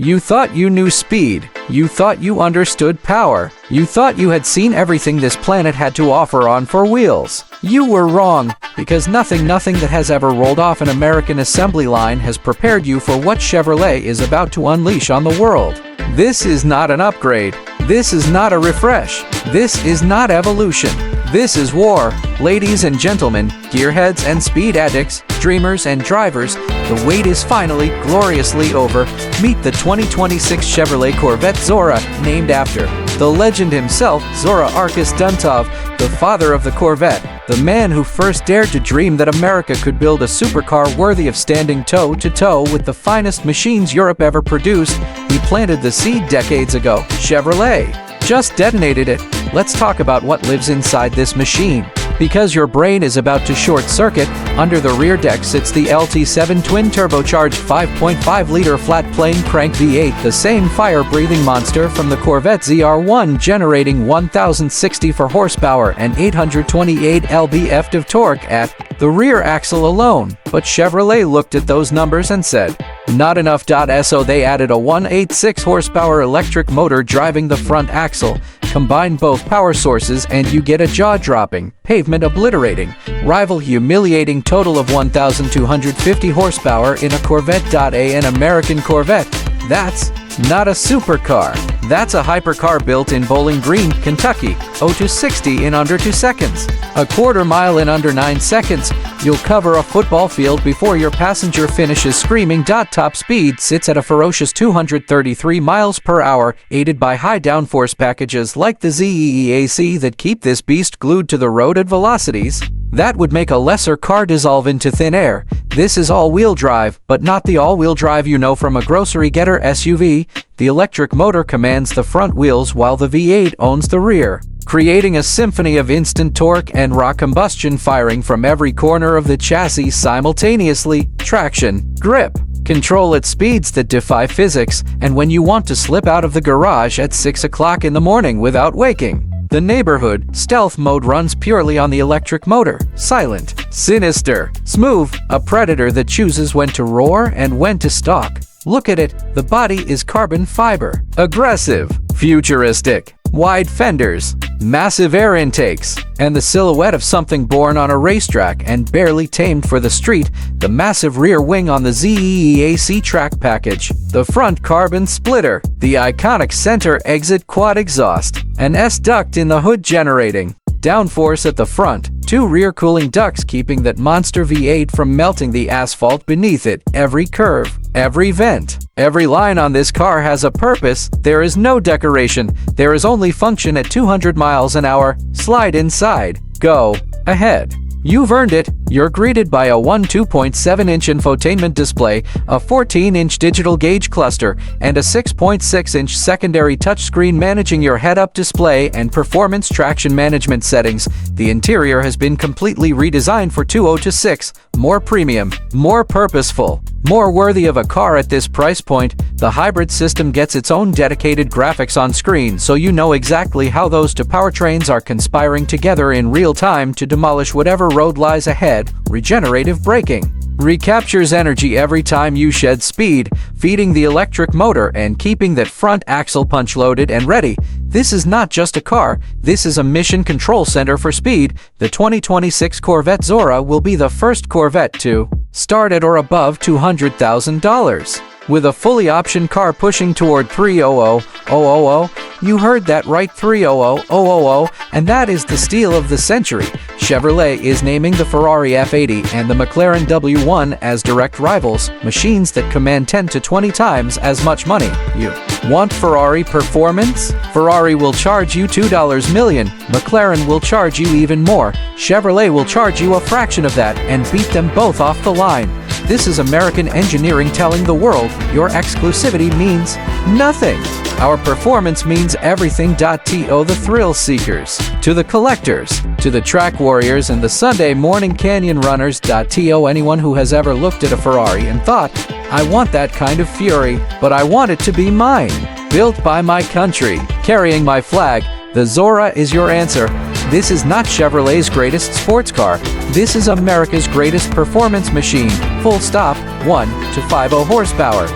You thought you knew speed. You thought you understood power. You thought you had seen everything this planet had to offer on four wheels. You were wrong, because nothing that has ever rolled off an American assembly line has prepared you for what Chevrolet is about to unleash on the world. This is not an upgrade. This is not a refresh. This is not evolution. This is war. Ladies and gentlemen, gearheads and speed addicts, dreamers and drivers, the wait is finally gloriously over. Meet the 2026 Chevrolet Corvette Zora, named after the legend himself, Zora Arkus Duntov, the father of the Corvette, the man who first dared to dream that America could build a supercar worthy of standing toe-to-toe with the finest machines Europe ever produced. He planted the seed decades ago. Chevrolet just detonated it. Let's talk about what lives inside this machine. Because your brain is about to short-circuit, under the rear deck sits the LT7 twin-turbocharged 5.5-liter flat-plane crank V8, the same fire-breathing monster from the Corvette ZR1, generating 1,064 horsepower and 828 lb-ft of torque at the rear axle alone. But Chevrolet looked at those numbers and said, not enough. So they added a 186 horsepower electric motor driving the front axle. Combine both power sources and you get a jaw-dropping, pavement-obliterating, rival-humiliating total of 1,250 horsepower in a Corvette. An American Corvette. That's not a supercar. That's a hypercar built in Bowling Green, Kentucky. 0 to 60 in under 2 seconds. A quarter mile in under 9 seconds. You'll cover a football field before your passenger finishes screaming. Top speed sits at a ferocious 233 miles per hour, aided by high downforce packages like the ZEEAC that keep this beast glued to the road at velocities that would make a lesser car dissolve into thin air. This is all-wheel drive, but not the all-wheel drive you know from a grocery getter SUV. The electric motor commands the front wheels while the V8 owns the rear, creating a symphony of instant torque and raw combustion firing from every corner of the chassis simultaneously. Traction, grip, control at speeds that defy physics, and when you want to slip out of the garage at 6 o'clock in the morning without waking. The neighborhood stealth mode runs purely on the electric motor. Silent, sinister, smooth, a predator that chooses when to roar and when to stalk. Look at it, the body is carbon fiber. Aggressive, futuristic, wide fenders, massive air intakes, and the silhouette of something born on a racetrack and barely tamed for the street. The massive rear wing on the ZEEAC track package, the front carbon splitter, the iconic center exit quad exhaust, an S-duct in the hood generating downforce at the front, 2 rear cooling ducts keeping that monster V8 from melting the asphalt beneath it. Every curve, every vent, every line on this car has a purpose. There is no decoration. There is only function at 200 miles an hour. Slide inside. Go ahead. You've earned it. You're greeted by a 2.7-inch infotainment display, a 14-inch digital gauge cluster, and a 6.6-inch secondary touchscreen managing your head-up display and performance traction management settings. The interior has been completely redesigned for 2.0 to 6, more premium, more purposeful, more worthy of a car at this price point. The hybrid system gets its own dedicated graphics on screen, so you know exactly how those two powertrains are conspiring together in real time to demolish whatever road lies ahead. Regenerative braking recaptures energy every time you shed speed, feeding the electric motor and keeping that front axle punch loaded and ready. This is not just a car, this is a mission control center for speed. The 2026 Corvette Zora will be the first Corvette to start at or above $200,000. With a fully optioned car pushing toward $300,000. You heard that right, $300,000, and that is the steal of the century. Chevrolet is naming the Ferrari F80 and the McLaren W1 as direct rivals, machines that command 10 to 20 times as much money. You want Ferrari performance? Ferrari will charge you $2 million. McLaren will charge you even more. Chevrolet will charge you a fraction of that and beat them both off the line. This is American engineering telling the world your exclusivity means nothing. Our performance means everything. To the thrill seekers, to the collectors, to the track warriors and the Sunday morning canyon runners. To anyone who has ever looked at a Ferrari and thought, I want that kind of fury, but I want it to be mine. Built by my country, carrying my flag, the Zora is your answer. This is not Chevrolet's greatest sports car. This is America's greatest performance machine. Full stop. 1 to 50 horsepower.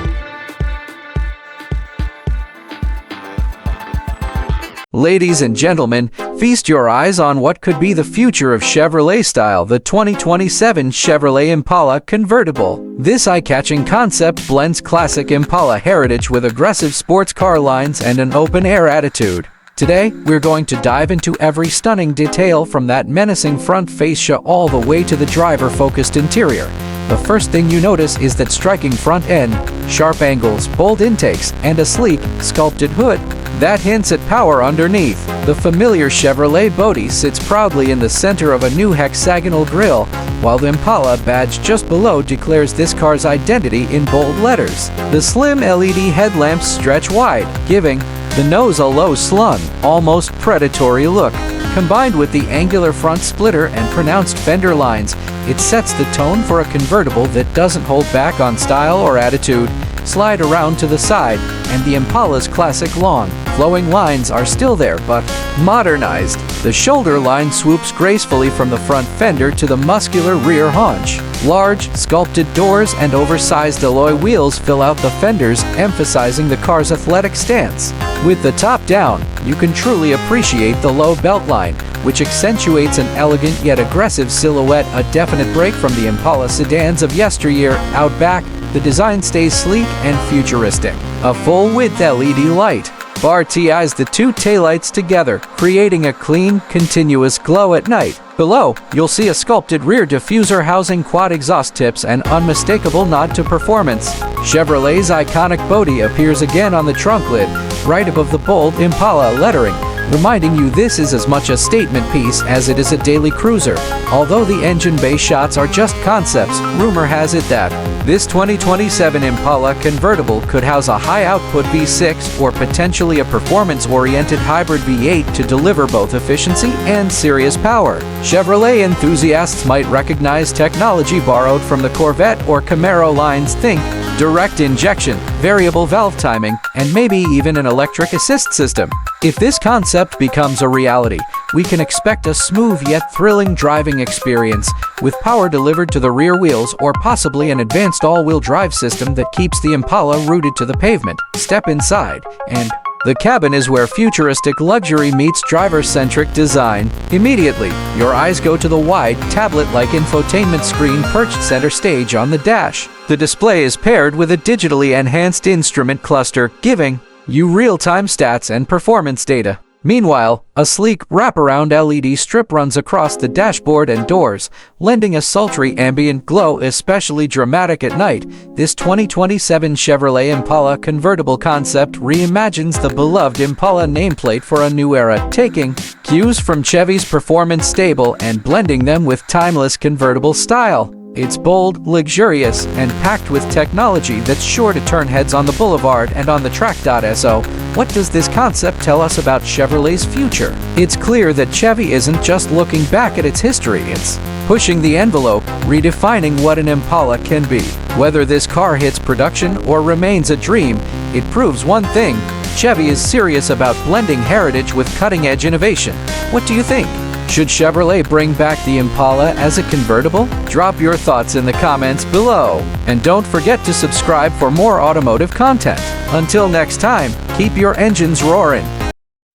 Ladies and gentlemen, feast your eyes on what could be the future of Chevrolet style, the 2027 Chevrolet Impala convertible. This eye-catching concept blends classic Impala heritage with aggressive sports car lines and an open-air attitude. Today, we're going to dive into every stunning detail from that menacing front fascia all the way to the driver-focused interior. The first thing you notice is that striking front end, sharp angles, bold intakes, and a sleek, sculpted hood that hints at power underneath. The familiar Chevrolet body sits proudly in the center of a new hexagonal grille, while the Impala badge just below declares this car's identity in bold letters. The slim LED headlamps stretch wide, giving the nose a low-slung, almost predatory look. Combined with the angular front splitter and pronounced fender lines, it sets the tone for a convertible that doesn't hold back on style or attitude. Slide around to the side, and the Impala's classic long, flowing lines are still there but modernized. The shoulder line swoops gracefully from the front fender to the muscular rear haunch. Large, sculpted doors and oversized alloy wheels fill out the fenders, emphasizing the car's athletic stance. With the top down, you can truly appreciate the low beltline, which accentuates an elegant yet aggressive silhouette, a definite break from the Impala sedans of yesteryear. Out back, the design stays sleek and futuristic. A full-width LED light bar ties the two taillights together, creating a clean, continuous glow at night. Below, you'll see a sculpted rear diffuser housing quad exhaust tips, an unmistakable nod to performance. Chevrolet's iconic body appears again on the trunk lid, right above the bold Impala lettering, reminding you this is as much a statement piece as it is a daily cruiser. Although the engine bay shots are just concepts, rumor has it that this 2027 Impala convertible could house a high-output V6 or potentially a performance-oriented hybrid V8 to deliver both efficiency and serious power. Chevrolet enthusiasts might recognize technology borrowed from the Corvette or Camaro lines. Think direct injection, variable valve timing, and maybe even an electric assist system. If this concept becomes a reality, we can expect a smooth yet thrilling driving experience, with power delivered to the rear wheels or possibly an advanced all-wheel drive system that keeps the Impala rooted to the pavement. Step inside, and the cabin is where futuristic luxury meets driver-centric design. Immediately, your eyes go to the wide, tablet-like infotainment screen perched center stage on the dash. The display is paired with a digitally enhanced instrument cluster, giving you real-time stats and performance data. Meanwhile, a sleek wraparound LED strip runs across the dashboard and doors, lending a sultry ambient glow especially dramatic at night. This 2027 Chevrolet Impala convertible concept reimagines the beloved Impala nameplate for a new era, taking cues from Chevy's performance stable and blending them with timeless convertible style. It's bold, luxurious, and packed with technology that's sure to turn heads on the boulevard and on the track. So, what does this concept tell us about Chevrolet's future? It's clear that Chevy isn't just looking back at its history, it's pushing the envelope, redefining what an Impala can be. Whether this car hits production or remains a dream, it proves one thing: Chevy is serious about blending heritage with cutting-edge innovation. What do you think? Should Chevrolet bring back the Impala as a convertible? Drop your thoughts in the comments below. And don't forget to subscribe for more automotive content. Until next time, keep your engines roaring.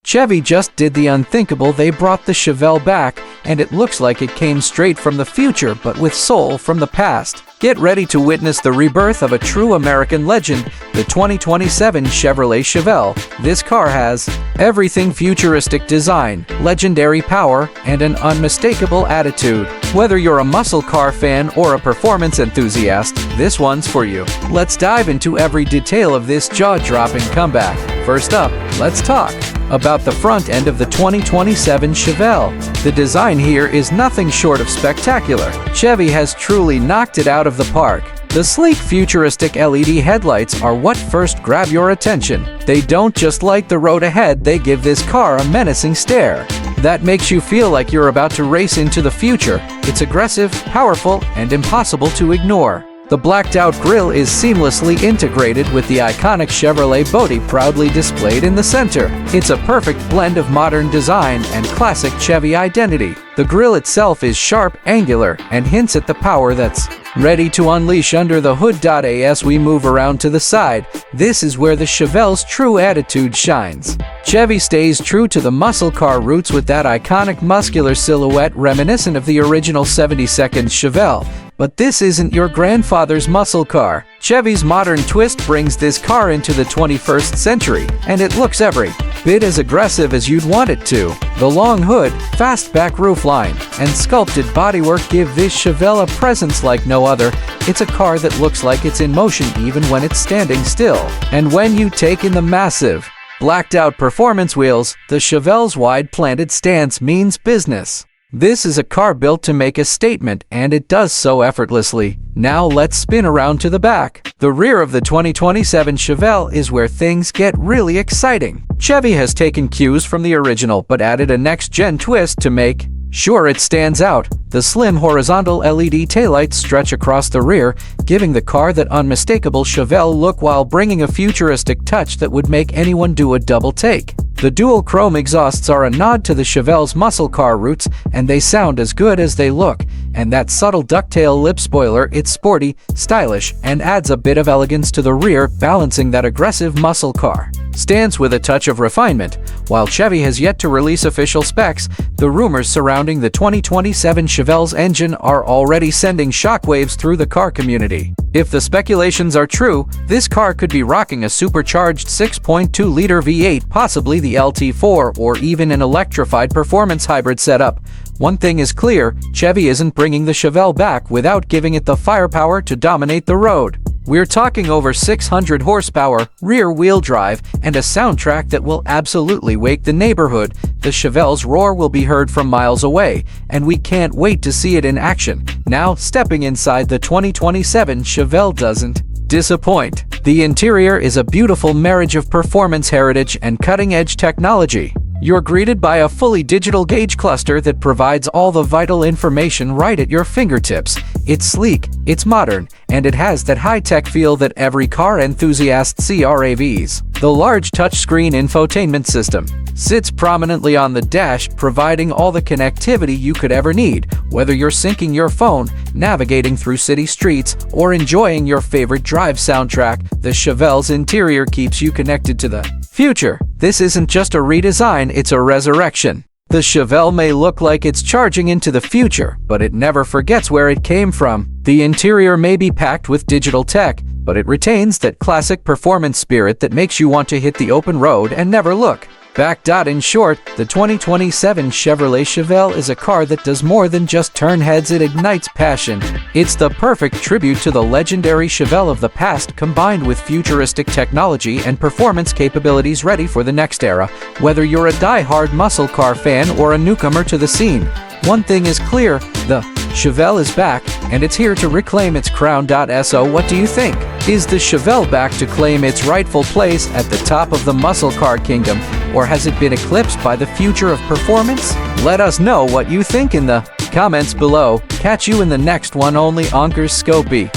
Chevy just did the unthinkable. They brought the Chevelle back, and it looks like it came straight from the future but with soul from the past. Get ready to witness the rebirth of a true American legend, the 2027 Chevrolet Chevelle. This car has everything: futuristic design, legendary power, and an unmistakable attitude. Whether you're a muscle car fan or a performance enthusiast, this one's for you. Let's dive into every detail of this jaw-dropping comeback. First up, let's talk about the front end of the 2027 Chevelle. The design here is nothing short of spectacular. Chevy has truly knocked it out of the park. The sleek, futuristic LED headlights are what first grab your attention. They don't just light the road ahead, they give this car a menacing stare that makes you feel like you're about to race into the future. It's aggressive, powerful, and impossible to ignore. The blacked-out grille is seamlessly integrated with the iconic Chevrolet body proudly displayed in the center. It's a perfect blend of modern design and classic Chevy identity. The grille itself is sharp, angular, and hints at the power that's ready to unleash under the hood. As we move around to the side, this is where the Chevelle's true attitude shines. Chevy stays true to the muscle car roots with that iconic muscular silhouette reminiscent of the original 72nd Chevelle. But this isn't your grandfather's muscle car. Chevy's modern twist brings this car into the 21st century, and it looks every bit as aggressive as you'd want it to. The long hood, fastback roofline, and sculpted bodywork give this Chevelle a presence like no other. It's a car that looks like it's in motion even when it's standing still. And when you take in the massive, blacked-out performance wheels, the Chevelle's wide-planted stance means business. This is a car built to make a statement, and it does so effortlessly. Now let's spin around to the back. The rear of the 2027 Chevelle is where things get really exciting. Chevy has taken cues from the original but added a next-gen twist to make sure it stands out. The slim horizontal LED taillights stretch across the rear, giving the car that unmistakable Chevelle look while bringing a futuristic touch that would make anyone do a double take. The dual chrome exhausts are a nod to the Chevelle's muscle car roots, and they sound as good as they look. And that subtle ducktail lip spoiler, it's sporty, stylish, and adds a bit of elegance to the rear, balancing that aggressive muscle car stance with a touch of refinement. While Chevy has yet to release official specs, the rumors surrounding the 2027 Chevelle's engine are already sending shockwaves through the car community. If the speculations are true, this car could be rocking a supercharged 6.2-liter V8, possibly the LT4, or even an electrified performance hybrid setup. One thing is clear, Chevy isn't bringing the Chevelle back without giving it the firepower to dominate the road. We're talking over 600 horsepower, rear-wheel drive, and a soundtrack that will absolutely wake the neighborhood. The Chevelle's roar will be heard from miles away, and we can't wait to see it in action. Now, stepping inside the 2027 Chevelle doesn't disappoint. The interior is a beautiful marriage of performance heritage and cutting-edge technology. You're greeted by a fully digital gauge cluster that provides all the vital information right at your fingertips. It's sleek, it's modern, and it has that high-tech feel that every car enthusiast craves. The large touchscreen infotainment system sits prominently on the dash, providing all the connectivity you could ever need. Whether you're syncing your phone, navigating through city streets, or enjoying your favorite drive soundtrack, the Chevelle's interior keeps you connected to the future. This isn't just a redesign, it's a resurrection. The Chevelle may look like it's charging into the future, but it never forgets where it came from. The interior may be packed with digital tech, but it retains that classic performance spirit that makes you want to hit the open road and never look back. In short, the 2027 Chevrolet Chevelle is a car that does more than just turn heads, it ignites passion. It's the perfect tribute to the legendary Chevelle of the past, combined with futuristic technology and performance capabilities ready for the next era. Whether you're a die-hard muscle car fan or a newcomer to the scene, one thing is clear, the Chevelle is back, and it's here to reclaim its crown. So what do you think? Is the Chevelle back to claim its rightful place at the top of the muscle car kingdom, or has it been eclipsed by the future of performance? Let us know what you think in the comments below. Catch you in the next one only on CarsScopy.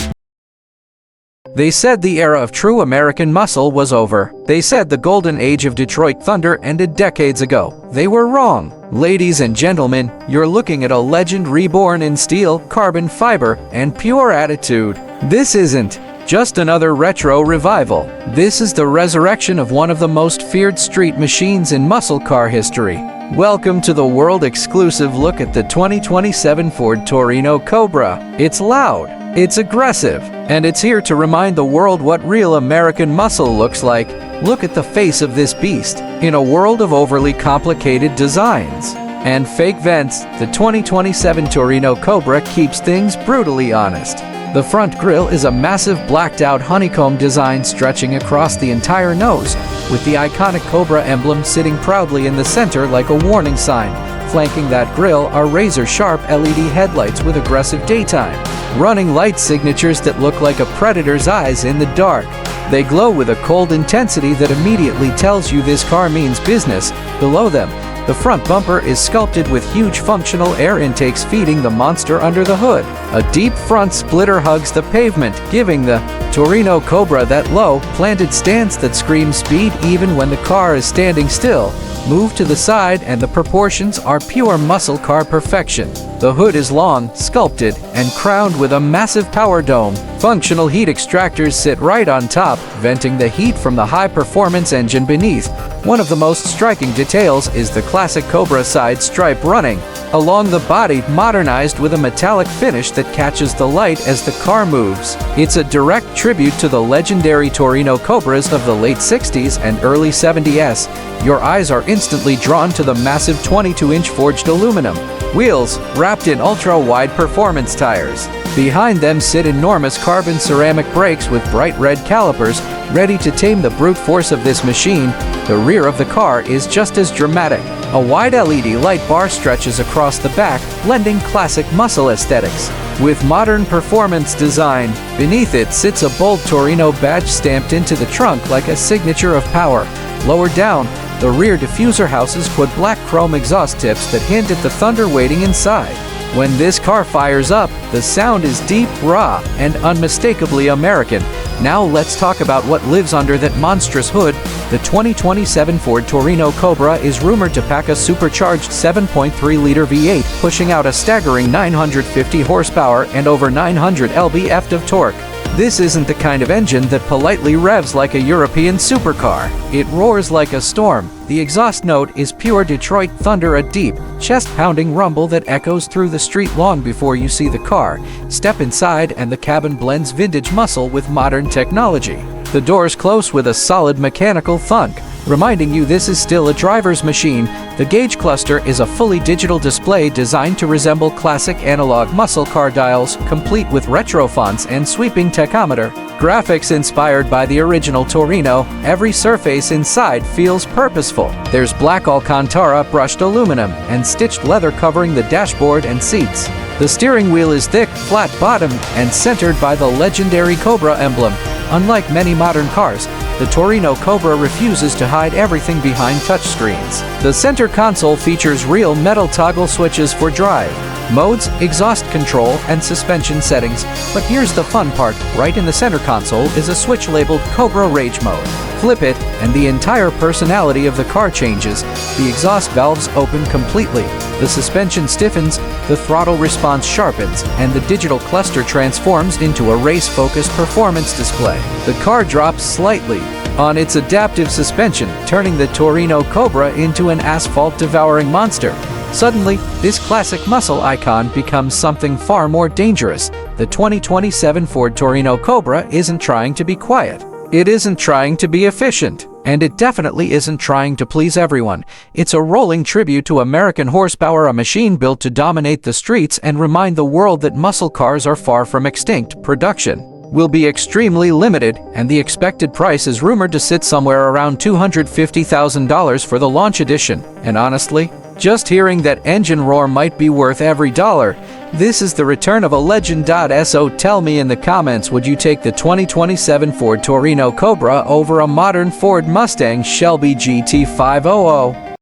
They said the era of true American muscle was over. They said the golden age of Detroit Thunder ended decades ago. They were wrong. Ladies and gentlemen, you're looking at a legend reborn in steel, carbon fiber, and pure attitude. This isn't just another retro revival. This is the resurrection of one of the most feared street machines in muscle car history. Welcome to the world-exclusive look at the 2027 Ford Torino Cobra. It's loud, it's aggressive, and it's here to remind the world what real American muscle looks like. Look at the face of this beast. In a world of overly complicated designs and fake vents, the 2027 Torino Cobra keeps things brutally honest. The front grille is a massive blacked-out honeycomb design stretching across the entire nose, with the iconic Cobra emblem sitting proudly in the center like a warning sign. Flanking that grille are razor-sharp LED headlights with aggressive daytime running light signatures that look like a predator's eyes in the dark. They glow with a cold intensity that immediately tells you this car means business. Below them, The front bumper is sculpted with huge functional air intakes feeding the monster under the hood. A deep front splitter hugs the pavement, giving the Torino Cobra that low, planted stance that screams speed even when the car is standing still. Move to the side and the proportions are pure muscle car perfection. The hood is long, sculpted, and crowned with a massive power dome. Functional heat extractors sit right on top, venting the heat from the high-performance engine beneath. One of the most striking details is the classic Cobra side stripe running along the body, modernized with a metallic finish that catches the light as the car moves. It's a direct tribute to the legendary Torino Cobras of the late 60s and early 70s. Your eyes are instantly drawn to the massive 22-inch forged aluminum wheels wrapped in ultra-wide performance tires. Behind them sit enormous carbon ceramic brakes with bright red calipers, ready to tame the brute force of this machine. The rear of the car is just as dramatic. A wide LED light bar stretches across the back, blending classic muscle aesthetics with modern performance design. Beneath it sits a bold Torino badge stamped into the trunk like a signature of power. Lower down, the rear diffuser houses put black chrome exhaust tips that hint at the thunder waiting inside. When this car fires up, the sound is deep, raw, and unmistakably American. Now let's talk about what lives under that monstrous hood. The 2027 Ford Torino Cobra is rumored to pack a supercharged 7.3-liter V8, pushing out a staggering 950 horsepower and over 900 lb-ft of torque. This isn't the kind of engine that politely revs like a European supercar. It roars like a storm. The exhaust note is pure Detroit thunder, a deep, chest-pounding rumble that echoes through the street long before you see the car. Step inside and the cabin blends vintage muscle with modern technology. The doors close with a solid mechanical thunk, reminding you this is still a driver's machine. The gauge cluster is a fully digital display designed to resemble classic analog muscle car dials, complete with retro fonts and sweeping tachometer. Graphics inspired by the original Torino, every surface inside feels purposeful. There's black Alcantara brushed aluminum and stitched leather covering the dashboard and seats. The steering wheel is thick, flat-bottomed, and centered by the legendary Cobra emblem. Unlike many modern cars, the Torino Cobra refuses to hide everything behind touchscreens. The center console features real metal toggle switches for drive modes, exhaust control, and suspension settings. But here's the fun part. Right in the center console is a switch labeled Cobra Rage Mode. Flip it, and the entire personality of the car changes. The exhaust valves open completely. The suspension stiffens, the throttle response sharpens, and the digital cluster transforms into a race-focused performance display. The car drops slightly on its adaptive suspension, turning the Torino Cobra into an asphalt-devouring monster. Suddenly, this classic muscle icon becomes something far more dangerous. The 2027 Ford Torino Cobra isn't trying to be quiet. It isn't trying to be efficient. And it definitely isn't trying to please everyone. It's a rolling tribute to American horsepower, a machine built to dominate the streets and remind the world that muscle cars are far from extinct. Production will be extremely limited, and the expected price is rumored to sit somewhere around $250,000 for the launch edition. And honestly, just hearing that engine roar might be worth every dollar. This is the return of a legend. So tell me in the comments, would you take the 2027 Ford Torino Cobra over a modern Ford Mustang Shelby GT500?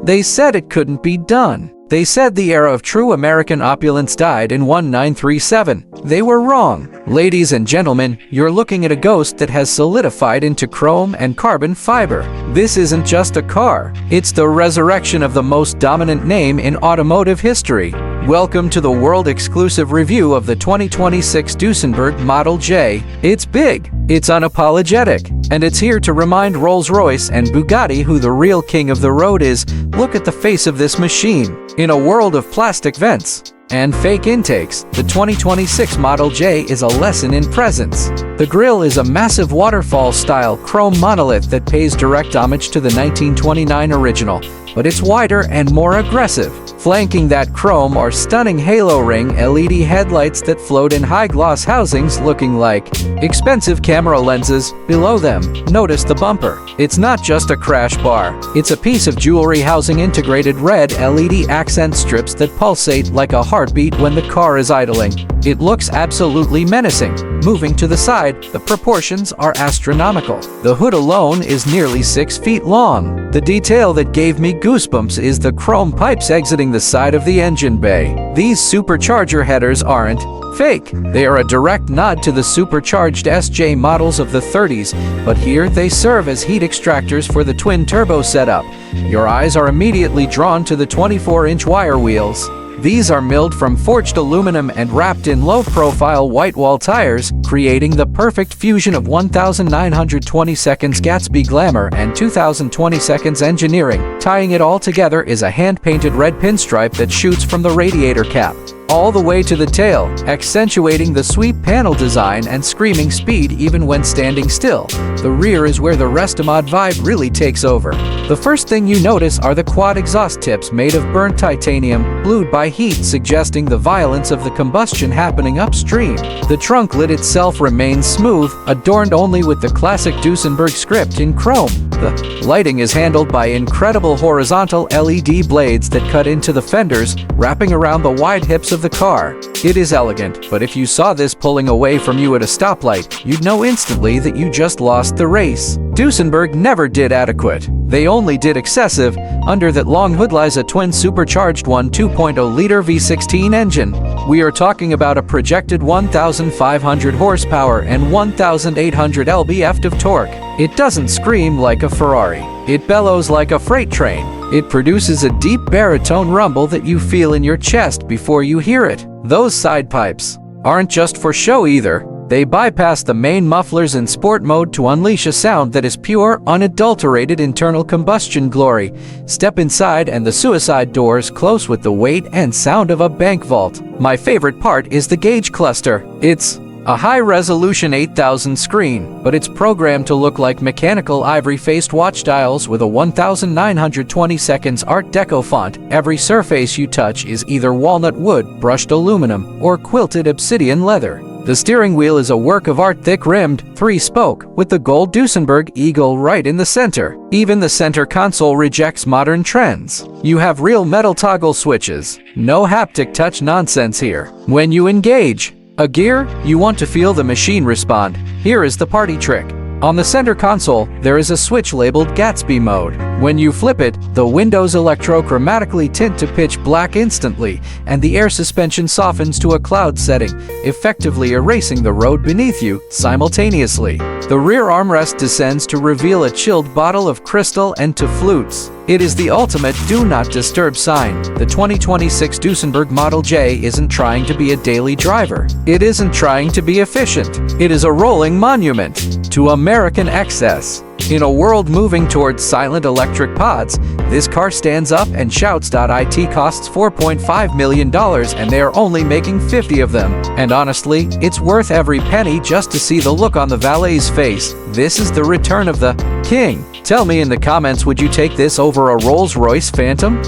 They said it couldn't be done. They said the era of true American opulence died in 1937. They were wrong. Ladies and gentlemen, you're looking at a ghost that has solidified into chrome and carbon fiber. This isn't just a car. It's the resurrection of the most dominant name in automotive history. Welcome to the world-exclusive review of the 2026 Duesenberg Model J. It's big, it's unapologetic, and it's here to remind Rolls-Royce and Bugatti who the real king of the road is. Look at the face of this machine. In a world of plastic vents and fake intakes, the 2026 Model J is a lesson in presence. The grille is a massive waterfall-style chrome monolith that pays direct homage to the 1929 original, but it's wider and more aggressive. Flanking that chrome are stunning halo ring LED headlights that float in high-gloss housings looking like expensive camera lenses. Below them, notice the bumper. It's not just a crash bar. It's a piece of jewelry housing integrated red LED accent strips that pulsate like a heartbeat when the car is idling. It looks absolutely menacing. Moving to the side, the proportions are astronomical. The hood alone is nearly 6 feet long. The detail that gave me goosebumps is the chrome pipes exiting the side of the engine bay. These supercharger headers aren't fake. They are a direct nod to the supercharged SJ models of the 30s, but here they serve as heat extractors for the twin-turbo setup. Your eyes are immediately drawn to the 24-inch wire wheels. These are milled from forged aluminum and wrapped in low-profile white-wall tires, creating the perfect fusion of 1920 seconds Gatsby glamour and 2020 seconds engineering. Tying it all together is a hand-painted red pinstripe that shoots from the radiator cap all the way to the tail, accentuating the sweep panel design and screaming speed even when standing still. The rear is where the Restomod vibe really takes over. The first thing you notice are the quad exhaust tips made of burnt titanium, blued by heat, suggesting the violence of the combustion happening upstream. The trunk lid itself remains smooth, adorned only with the classic Duesenberg script in chrome. The lighting is handled by incredible horizontal LED blades that cut into the fenders, wrapping around the wide hips of the car. It is elegant, but if you saw this pulling away from you at a stoplight, you'd know instantly that you just lost the race. Duesenberg never did adequate. They only did excessive. Under that long hood lies a twin supercharged 2.0-liter V16 engine. We are talking about a projected 1,500 horsepower and 1,800 lb-ft of torque. It doesn't scream like a Ferrari. It bellows like a freight train. It produces a deep baritone rumble that you feel in your chest before you hear it. Those side pipes aren't just for show either. They bypass the main mufflers in sport mode to unleash a sound that is pure, unadulterated internal combustion glory. Step inside and the suicide doors close with the weight and sound of a bank vault. My favorite part is the gauge cluster. It's a high-resolution 8000 screen, but it's programmed to look like mechanical ivory-faced watch dials with a 1920 seconds Art Deco font. Every surface you touch is either walnut wood, brushed aluminum, or quilted obsidian leather. The steering wheel is a work of art, thick-rimmed, 3-spoke, with the gold Duesenberg eagle right in the center. Even the center console rejects modern trends. You have real metal toggle switches. No haptic touch nonsense here. When you engage a gear, you want to feel the machine respond. Here is the party trick. On the center console, there is a switch labeled Gatsby mode. When you flip it, the windows electrochromatically tint to pitch black instantly, and the air suspension softens to a cloud setting, effectively erasing the road beneath you simultaneously. The rear armrest descends to reveal a chilled bottle of crystal and two flutes. It is the ultimate do not disturb sign. The 2026 Duesenberg Model J isn't trying to be a daily driver. It isn't trying to be efficient. It is a rolling monument to American excess. In a world moving towards silent electric pods, this car stands up and shouts. It costs $4.5 million and they are only making 50 of them. And honestly, it's worth every penny just to see the look on the valet's face. This is the return of the king. Tell me in the comments, would you take this over a Rolls-Royce Phantom?